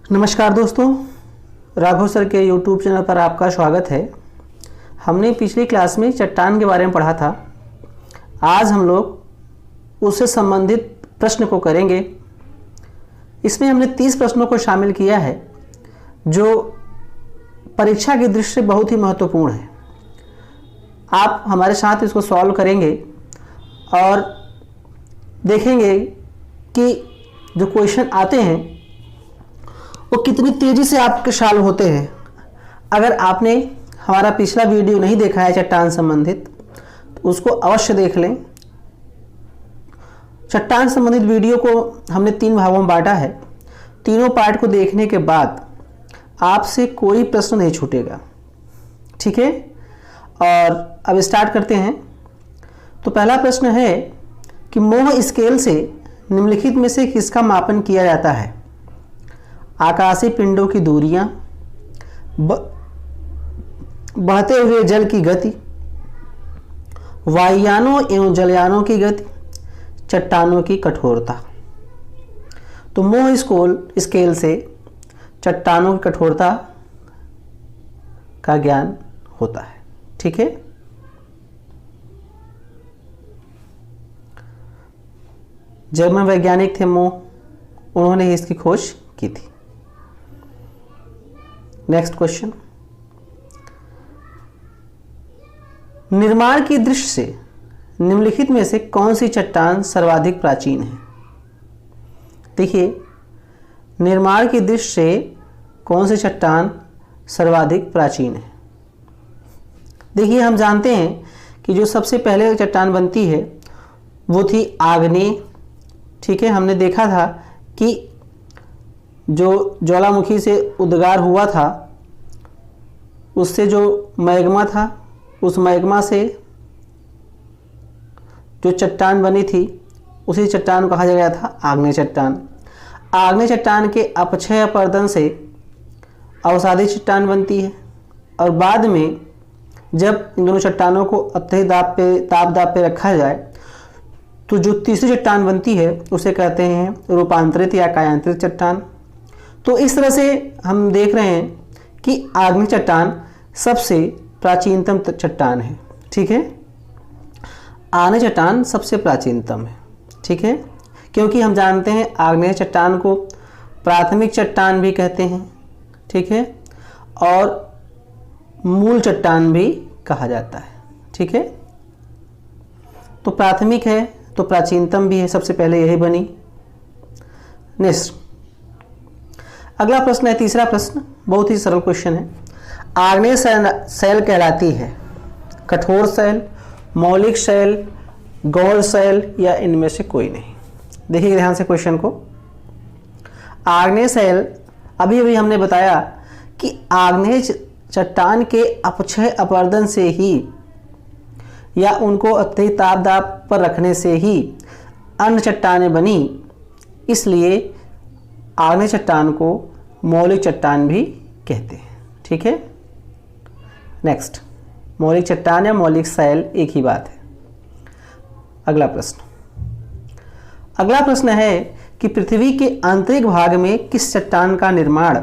नमस्कार दोस्तों, राघव सर के YouTube चैनल पर आपका स्वागत है। हमने पिछली क्लास में चट्टान के बारे में पढ़ा था। आज हम लोग उससे संबंधित प्रश्न को करेंगे। इसमें हमने 30 प्रश्नों को शामिल किया है जो परीक्षा की दृष्टि से बहुत ही महत्वपूर्ण है। आप हमारे साथ इसको सॉल्व करेंगे और देखेंगे कि जो क्वेश्चन आते हैं वो कितनी तेज़ी से आपके सॉल्व होते हैं। अगर आपने हमारा पिछला वीडियो नहीं देखा है चट्टान संबंधित, तो उसको अवश्य देख लें। चट्टान संबंधित वीडियो को हमने 3 भागों में बांटा है। तीनों पार्ट को देखने के बाद आपसे कोई प्रश्न नहीं छूटेगा, ठीक है। और अब स्टार्ट करते हैं। तो पहला प्रश्न है कि मोह स्केल से निम्नलिखित में से किसका मापन किया जाता है? आकाशीय पिंडों की दूरियां, बहते हुए जल की गति, वायुयानों एवं जलयानों की गति, चट्टानों की कठोरता। तो मोह स्केल से चट्टानों की कठोरता का ज्ञान होता है, ठीक है। जर्मन वैज्ञानिक थे मोह, उन्होंने इसकी खोज की थी। नेक्स्ट क्वेश्चन, निर्माण की दृष्टि से निम्नलिखित में से कौन सी चट्टान सर्वाधिक प्राचीन है? देखिए, निर्माण की दृष्टि से कौन सी चट्टान सर्वाधिक प्राचीन है। देखिए, हम जानते हैं कि जो सबसे पहले चट्टान बनती है वो थी आग्नेय, ठीक है। हमने देखा था कि जो ज्वालामुखी से उद्गार हुआ था उससे जो मैग्मा था, उस मैग्मा से जो चट्टान बनी थी उसी चट्टान को कहा गया था आग्नेय चट्टान। आग्नेय चट्टान के अपक्षय अपर्दन से अवसादी चट्टान बनती है और बाद में जब इन दोनों चट्टानों को अत्यधिक ताप दाब पे रखा जाए तो जो तीसरी चट्टान बनती है उसे कहते हैं रूपांतरित या कायांतरित चट्टान। तो इस तरह से हम देख रहे हैं कि आग्नेय चट्टान सबसे प्राचीनतम चट्टान है, ठीक है। आग्नेय चट्टान सबसे प्राचीनतम है, ठीक है, क्योंकि हम जानते हैं आग्नेय चट्टान को प्राथमिक चट्टान भी कहते हैं, ठीक है, और मूल चट्टान भी कहा जाता है, ठीक है। तो प्राथमिक है तो प्राचीनतम भी है, सबसे पहले यही बनी। नेक्स्ट, अगला प्रश्न है तीसरा प्रश्न, बहुत ही सरल क्वेश्चन है। आग्नेय शैल कहलाती है कठोर शैल, मौलिक शैल, गौण शैल या इनमें से कोई नहीं? देखिए ध्यान से क्वेश्चन को। आग्नेय शैल, अभी अभी हमने बताया कि आग्नेय चट्टान के अपक्षय अपर्दन से ही या उनको अत्यधिक ताप दाब पर रखने से ही अन्य चट्टानें बनी, इसलिए आग्नेय चट्टान को मौलिक चट्टान भी कहते हैं, ठीक है। नेक्स्ट, मौलिक चट्टान या मौलिक शैल एक ही बात है। अगला प्रश्न है कि पृथ्वी के आंतरिक भाग में किस चट्टान का निर्माण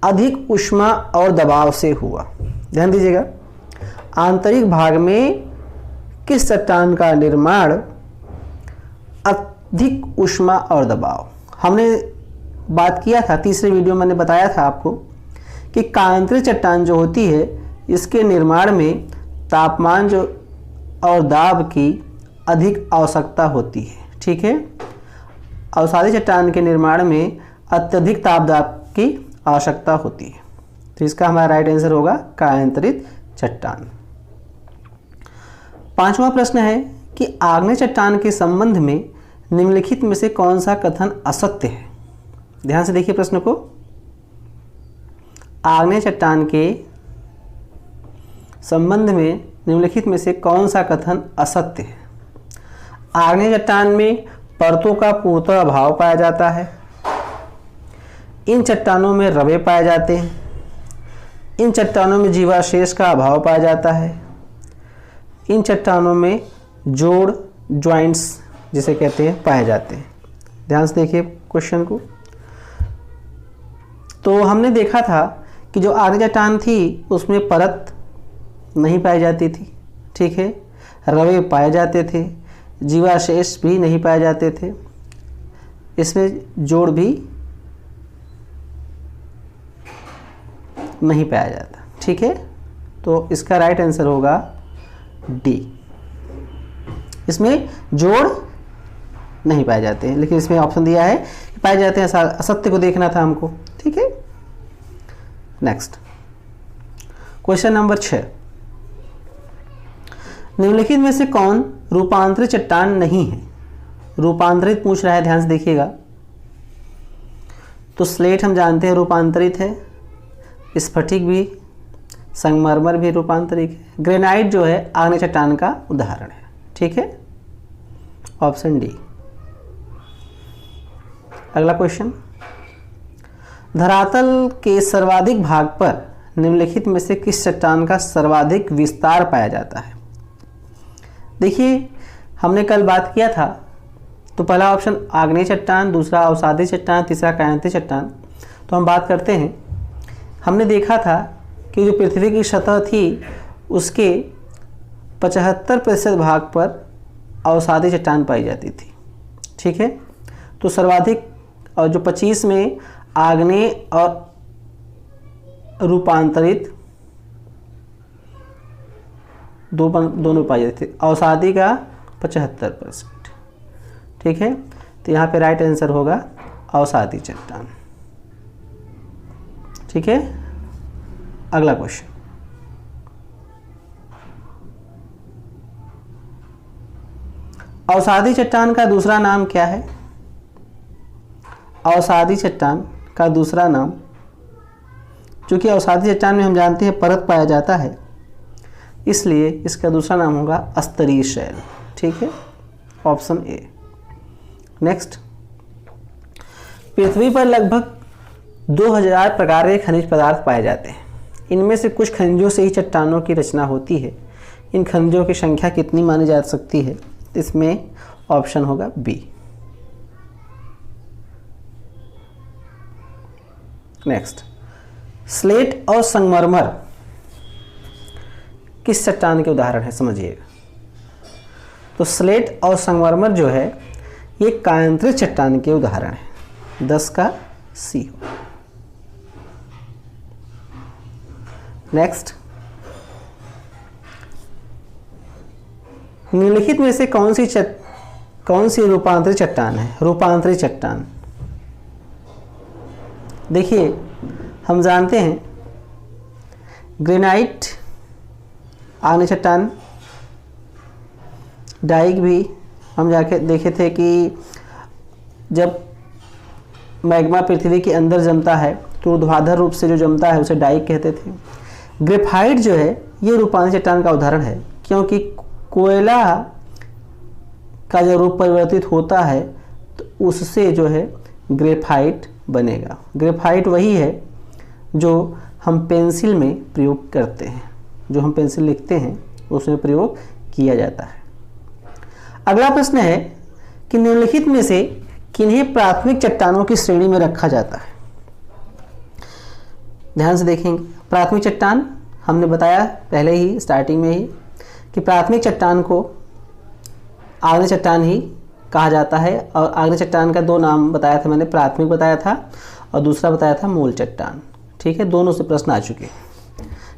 अधिक ऊष्मा और दबाव से हुआ? ध्यान दीजिएगा, आंतरिक भाग में किस चट्टान का निर्माण अधिक ऊष्मा और दबाव? हमने बात किया था, तीसरे वीडियो में मैंने बताया था आपको कि कायांतरित चट्टान जो होती है इसके निर्माण में तापमान जो और दाब की अधिक आवश्यकता होती है, ठीक है। अवसादी चट्टान के निर्माण में अत्यधिक ताप दाब की आवश्यकता होती है। तो इसका हमारा राइट आंसर होगा कायांतरित चट्टान। पांचवा प्रश्न है कि आग्नेय चट्टान के संबंध में निम्नलिखित में से कौन सा कथन असत्य है? ध्यान से देखिए प्रश्न को। आग्नेय चट्टान के संबंध में निम्नलिखित में से कौन सा कथन असत्य है? आग्नेय चट्टान में परतों का पूर्णतः अभाव पाया जाता है। इन चट्टानों में रवे पाए जाते हैं। इन चट्टानों में जीवाशेष का अभाव पाया जाता है। इन चट्टानों में जोड़ ज्वाइंट्स जिसे कहते हैं पाए जाते हैं। ध्यान से देखिए क्वेश्चन को। तो हमने देखा था कि जो आग्नेय चट्टान थी उसमें परत नहीं पाई जाती थी, ठीक है, रवे पाए जाते थे, जीवाशेष भी नहीं पाए जाते थे, इसमें जोड़ भी नहीं पाया जाता, ठीक है। तो इसका राइट आंसर होगा डी, इसमें जोड़ नहीं पाए जाते हैं, लेकिन इसमें ऑप्शन दिया है कि पाए जाते हैं, असत्य को देखना था हमको, ठीक है। नेक्स्ट क्वेश्चन नंबर 6, निम्नलिखित में से कौन रूपांतरित चट्टान नहीं है? रूपांतरित पूछ रहा है, ध्यान से देखिएगा। तो स्लेट हम जानते हैं रूपांतरित है, स्फटिक भी, संगमरमर भी रूपांतरित है, ग्रेनाइट जो है आग्नेय चट्टान का उदाहरण है, ठीक है, ऑप्शन डी। अगला क्वेश्चन, धरातल के सर्वाधिक भाग पर निम्नलिखित में से किस चट्टान का सर्वाधिक विस्तार पाया जाता है? देखिए, हमने कल बात किया था, तो पहला ऑप्शन आग्नेय चट्टान, दूसरा अवसादी चट्टान, तीसरा कायांतित चट्टान। तो हम बात करते हैं, हमने देखा था कि जो पृथ्वी की सतह थी उसके 75% भाग पर अवसादी चट्टान पाई जाती थी, ठीक है। तो सर्वाधिक और जो 25 में आग्नेय और रूपांतरित दोनों पाई जाती थी, अवसादी का 75%, ठीक है। तो यहाँ पे राइट आंसर होगा अवसादी चट्टान, ठीक है। अगला क्वेश्चन, अवसादी चट्टान का दूसरा नाम क्या है? अवसादी चट्टान का दूसरा नाम, क्योंकि अवसादी चट्टान में हम जानते हैं परत पाया जाता है, इसलिए इसका दूसरा नाम होगा अस्तरीय शैल, ठीक है, ऑप्शन ए। नेक्स्ट, पृथ्वी पर लगभग 2000 प्रकार के खनिज पदार्थ पाए जाते हैं। इनमें से कुछ खनिजों से ही चट्टानों की रचना होती है। इन खनिजों की संख्या कितनी मानी जा सकती है? इसमें ऑप्शन होगा बी। नेक्स्ट, स्लेट और संगमरमर किस चट्टान के उदाहरण है? समझिएगा। तो स्लेट और संगमरमर जो है ये कायांतरित चट्टान के उदाहरण है। 10 का सी हो। नेक्स्ट, निम्नलिखित में से कौन सी रूपांतरित चट्टान है? रूपांतरित चट्टान, देखिए हम जानते हैं ग्रेनाइट आग्नेय चट्टान, डाइक भी हम जाके देखे थे कि जब मैग्मा पृथ्वी के अंदर जमता है तो ऊर्ध्वाधर रूप से जो जमता है उसे डाइक कहते थे। ग्रेफाइट जो है ये रूपांतरित चट्टान का उदाहरण है, क्योंकि कोयला का जो रूप परिवर्तित होता है तो उससे जो है ग्रेफाइट बनेगा। ग्रेफाइट वही है जो हम पेंसिल में प्रयोग करते हैं, जो हम पेंसिल लिखते हैं उसमें प्रयोग किया जाता है। अगला प्रश्न है कि निम्नलिखित में से किन्हें प्राथमिक चट्टानों की श्रेणी में रखा जाता है? ध्यान से देखेंगे। प्राथमिक चट्टान हमने बताया पहले ही स्टार्टिंग में ही कि प्राथमिक चट्टान को आग्नेय चट्टान ही कहा जाता है, और आग्नेय चट्टान का दो नाम बताया था मैंने, प्राथमिक बताया था और दूसरा बताया था मूल चट्टान, ठीक है। दोनों से प्रश्न आ चुके,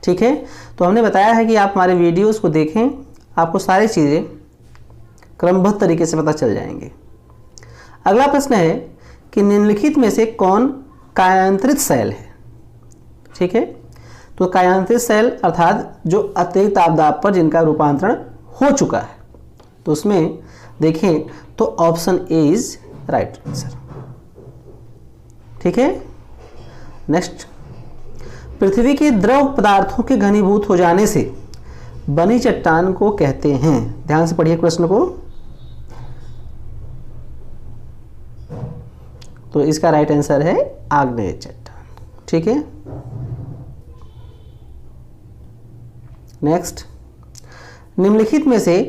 ठीक है। तो हमने बताया है कि आप हमारे वीडियोस को देखें, आपको सारी चीज़ें क्रमबद्ध तरीके से पता चल जाएंगे। अगला प्रश्न है कि निम्नलिखित में से कौन कायांतरित सेल है? ठीक है, तो कायांतरित सेल अर्थात जो अतिरिक्त आपदाब पर जिनका रूपांतरण हो चुका है, तो उसमें देखें तो option A is right answer, ठीक है। नेक्स्ट, पृथ्वी के द्रव पदार्थों के घनीभूत हो जाने से बनी चट्टान को कहते हैं। ध्यान से पढ़िए प्रश्न को। तो इसका राइट आंसर है आग्नेय चट्टान, ठीक है। नेक्स्ट, निम्नलिखित में से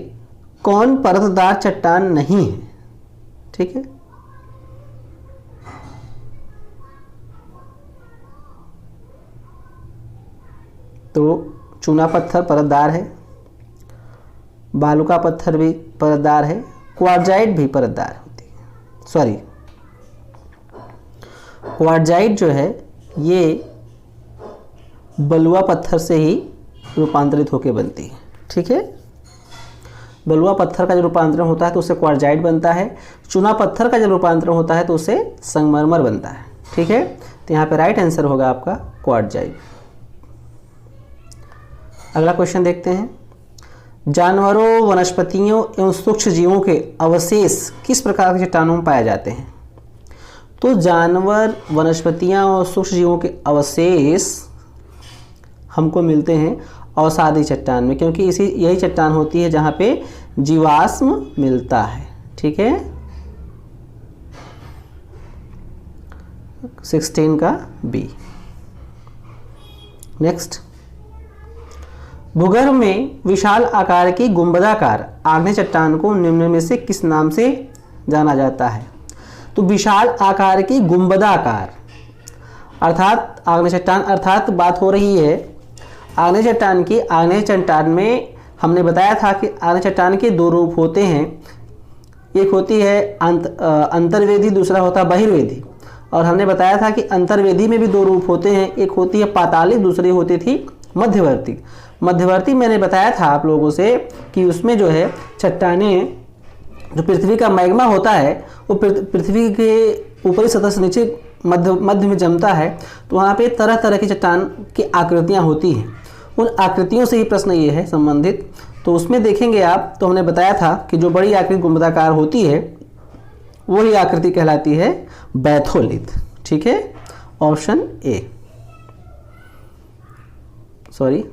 कौन परतदार चट्टान नहीं है? ठीक है, तो चूना पत्थर परतदार है, बालू का पत्थर भी परतदार है, क्वार्जाइट भी परतदार होती है। सॉरी, क्वार्जाइट जो है ये बलुआ पत्थर से ही रूपांतरित होकर बनती है। ठीक है, बलुआ पत्थर का जो रूपांतरण होता है तो उससे क्वार्जाइट बनता है, चूना पत्थर का जब रूपांतरण होता है तो उससे संगमरमर बनता है। ठीक है, तो यहाँ पे राइट आंसर होगा आपका क्वार्जाइट। अगला क्वेश्चन देखते हैं, जानवरों, वनस्पतियों एवं सूक्ष्म जीवों के अवशेष किस प्रकार के चट्टानों में पाए जाते हैं? तो जानवर, वनस्पतियां और सूक्ष्म जीवों के अवशेष हमको मिलते हैं अवसादी चट्टान में, क्योंकि यही चट्टान होती है जहाँ पे जीवाश्म मिलता है। ठीक है, 16 का बी। नेक्स्ट, भूगर्भ में विशाल आकार की गुंबदाकार आग्नेय चट्टान को निम्न में से किस नाम से जाना जाता है? तो विशाल आकार की गुंबदाकार अर्थात आग्नेय चट्टान, अर्थात बात हो रही है आग्नेय चट्टान की। आग्नेय चट्टान में हमने बताया था कि आग्नेय चट्टान के दो रूप होते हैं, एक होती है अंतर्वेदी, दूसरा होता है बहिर्वेदी। और हमने बताया था कि अंतर्वेदी में भी दो रूप होते हैं, एक होती है पातालिक, दूसरी होती थी मध्यवर्ती। मध्यवर्ती मैंने बताया था आप लोगों से कि उसमें जो है चट्टानें, जो पृथ्वी का मैग्मा होता है वो पृथ्वी के ऊपरी सतह से नीचे मध्य में जमता है, तो वहाँ पे तरह तरह की चट्टान की आकृतियाँ होती हैं। उन आकृतियों से ही प्रश्न ये है संबंधित। तो उसमें देखेंगे आप, तो हमने बताया था कि जो बड़ी आकृति गुंबदाकार होती है वही आकृति कहलाती है बैथोलिथ। ठीक है, option A, sorry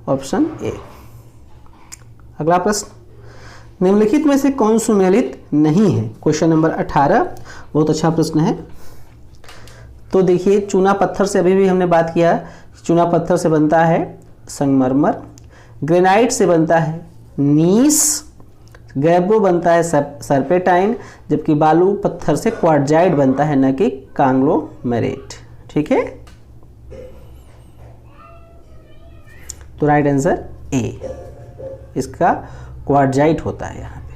option A. अगला प्रश्न, निम्नलिखित में से कौन सुमेलित नहीं है? क्वेश्चन नंबर 18, बहुत अच्छा प्रश्न है। तो देखिए, चूना पत्थर से अभी भी हमने बात किया, चूना पत्थर से बनता है संगमरमर, ग्रेनाइट से बनता है नीस, गैब्रो बनता है सर्पेटाइन, जबकि बालू पत्थर से क्वार्जाइट बनता है, न कि कांग्लोमेरेट। ठीक है, तो राइट आंसर ए, इसका क्वार्जाइट होता है यहाँ पे।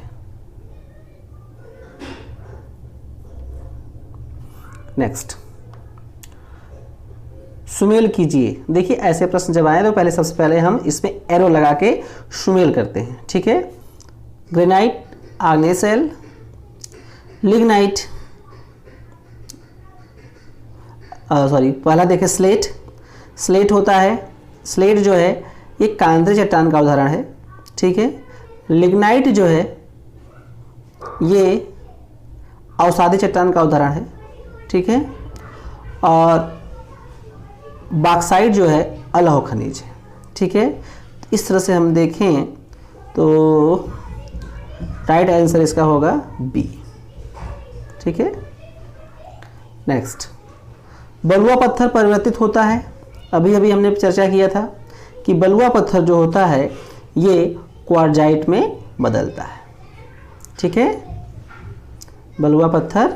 नेक्स्ट, सुमेल कीजिए। देखिए, ऐसे प्रश्न जब आए तो पहले सबसे पहले हम इसमें एरो लगा के सुमेल करते हैं। ठीक है, ग्रेनाइट आग्नेय शैल, लिग्नाइट, सॉरी पहला देखें स्लेट, स्लेट होता है, स्लेट जो है ये कांद्री चट्टान का उदाहरण है। ठीक है, लिग्नाइट जो है ये अवसादी चट्टान का उदाहरण है। ठीक है, और बॉक्साइट जो है अलौह खनिज है। ठीक है, इस तरह से हम देखें तो राइट आंसर इसका होगा बी। ठीक है, नेक्स्ट, बलुआ पत्थर परिवर्तित होता है। अभी अभी हमने चर्चा किया था कि बलुआ पत्थर जो होता है ये क्वार्जाइट में बदलता है। ठीक है, बलुआ पत्थर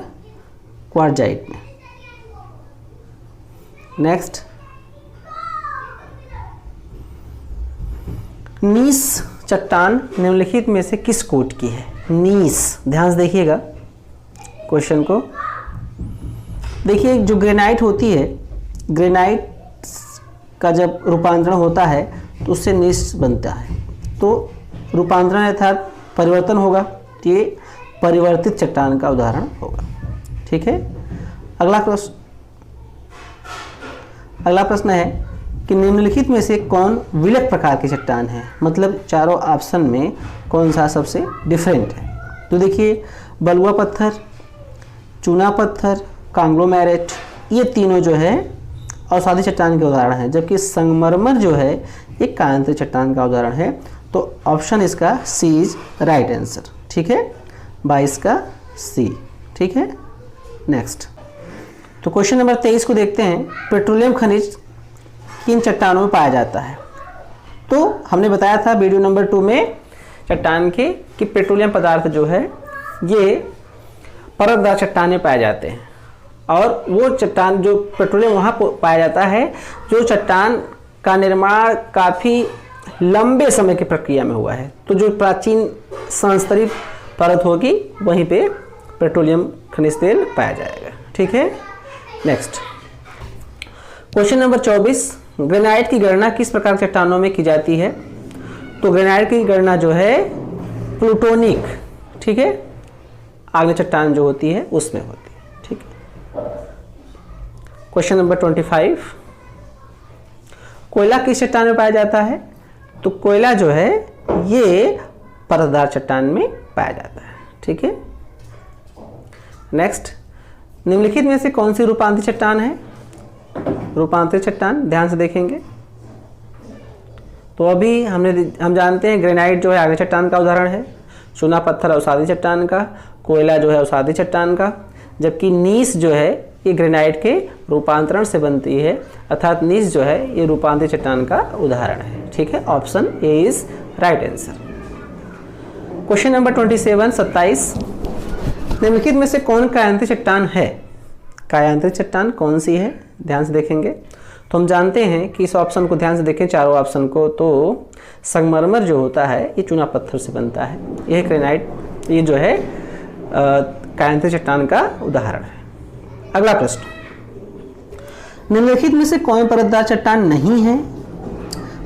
क्वार्जाइट में। नेक्स्ट, नीस चट्टान निम्नलिखित में से किस कोट की है? नीस, ध्यान से देखिएगा क्वेश्चन को। देखिए, जो ग्रेनाइट होती है, ग्रेनाइट का जब रूपांतरण होता है तो उससे नीस बनता है, तो रूपांतरण अर्थात परिवर्तन होगा, तो ये परिवर्तित चट्टान का उदाहरण होगा। ठीक है, अगला प्रश्न है कि निम्नलिखित में से कौन विलक प्रकार की चट्टान है? मतलब चारों ऑप्शन में कौन सा सबसे डिफरेंट है? तो देखिए, बलुआ पत्थर, चूना पत्थर, कांग्लोमेरेट, ये तीनों जो है अवसादी चट्टान के उदाहरण हैं, जबकि संगमरमर जो है ये कांस्य चट्टान का उदाहरण है। तो ऑप्शन इसका सी इज राइट आंसर। ठीक है, 22 का सी। ठीक है, नेक्स्ट, तो क्वेश्चन नंबर 23 को देखते हैं। पेट्रोलियम खनिज किन चट्टानों में पाया जाता है? तो हमने बताया था वीडियो नंबर 2 में चट्टान के कि पेट्रोलियम पदार्थ जो है ये परतदार चट्टानें पाए जाते हैं, और वो चट्टान जो पेट्रोलियम वहाँ पाया जाता है जो चट्टान का निर्माण काफ़ी लंबे समय की प्रक्रिया में हुआ है। तो जो प्राचीन संस्तरित परत होगी वहीं पे पेट्रोलियम खनिज तेल पाया जाएगा। ठीक है, नेक्स्ट क्वेश्चन नंबर 24, ग्रेनाइट की गणना किस प्रकार के चट्टानों में की जाती है? तो ग्रेनाइट की गणना जो है प्लूटोनिक, ठीक है, आग्नेय चट्टान जो होती है उसमें होती है। ठीक है, क्वेश्चन नंबर 25, कोयला किस चट्टान में पाया जाता है? तो कोयला जो है ये परतदार चट्टान में पाया जाता है। ठीक है, नेक्स्ट, निम्नलिखित में से कौन सी रूपांतरित चट्टान है? रूपांतरित चट्टान, ध्यान से देखेंगे तो अभी हम जानते हैं ग्रेनाइट जो है आग्नेय चट्टान का उदाहरण है, चूना पत्थर अवसादी चट्टान का, कोयला जो है अवसादी चट्टान का, जबकि नीस जो है ये ग्रेनाइट के रूपांतरण से बनती है, अर्थात नीस जो है ये रूपांतरित चट्टान का उदाहरण है। ठीक है, option A is right answer. Question number 27, निम्नलिखित में से कौन कायांतरित चट्टान है? कायांतरित चट्टान कौन सी है? ध्यान से देखेंगे तो हम जानते हैं कि इस ऑप्शन को ध्यान से देखें, चारों ऑप्शन को, तो संगमरमर जो होता है ये चूना पत्थर से बनता है, यह ग्रेनाइट ये जो है कायांतरित चट्टान का उदाहरण है। अगला प्रश्न, निम्नलिखित में से कौन परतदार चट्टान नहीं है?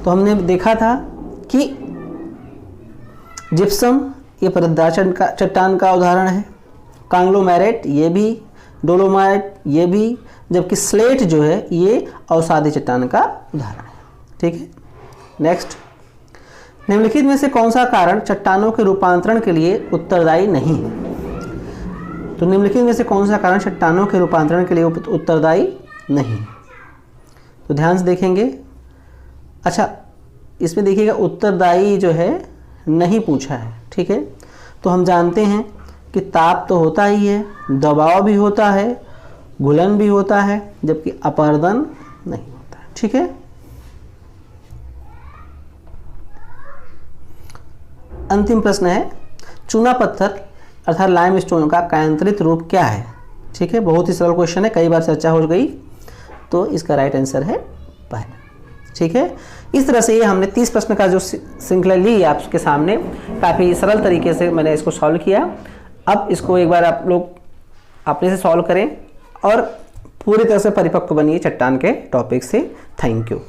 तो हमने देखा था कि जिप्सम ये परतदार चट्टान का उदाहरण है, कांग्लोमेरेट ये भी, डोलोमाइट ये भी, जबकि स्लेट जो है ये अवसादी चट्टान का उदाहरण है। ठीक है, नेक्स्ट, निम्नलिखित में से कौन सा कारण चट्टानों के रूपांतरण के लिए उत्तरदायी नहीं है? तो निम्नलिखित में से कौन सा कारण चट्टानों के रूपांतरण के लिए उत्तरदायी नहीं? तो ध्यान से देखेंगे, अच्छा इसमें देखिएगा उत्तरदायी जो है नहीं पूछा है। ठीक है, तो हम जानते हैं कि ताप तो होता ही है, दबाव भी होता है, घुलन भी होता है, जबकि अपरदन नहीं होता है। ठीक है, अंतिम प्रश्न है, चूना पत्थर अर्थात लाइमस्टोन का कायांतरित रूप क्या है? ठीक है, बहुत ही सरल क्वेश्चन है, कई बार चर्चा हो गई, तो इसका राइट आंसर है पहला। ठीक है, इस तरह से ये हमने 30 प्रश्न का जो श्रृंखला ली आपके सामने, काफ़ी सरल तरीके से मैंने इसको सॉल्व किया। अब इसको एक बार आप लोग अपने से सॉल्व करें और पूरी तरह से परिपक्व बनिए चट्टान के टॉपिक से। Thank you.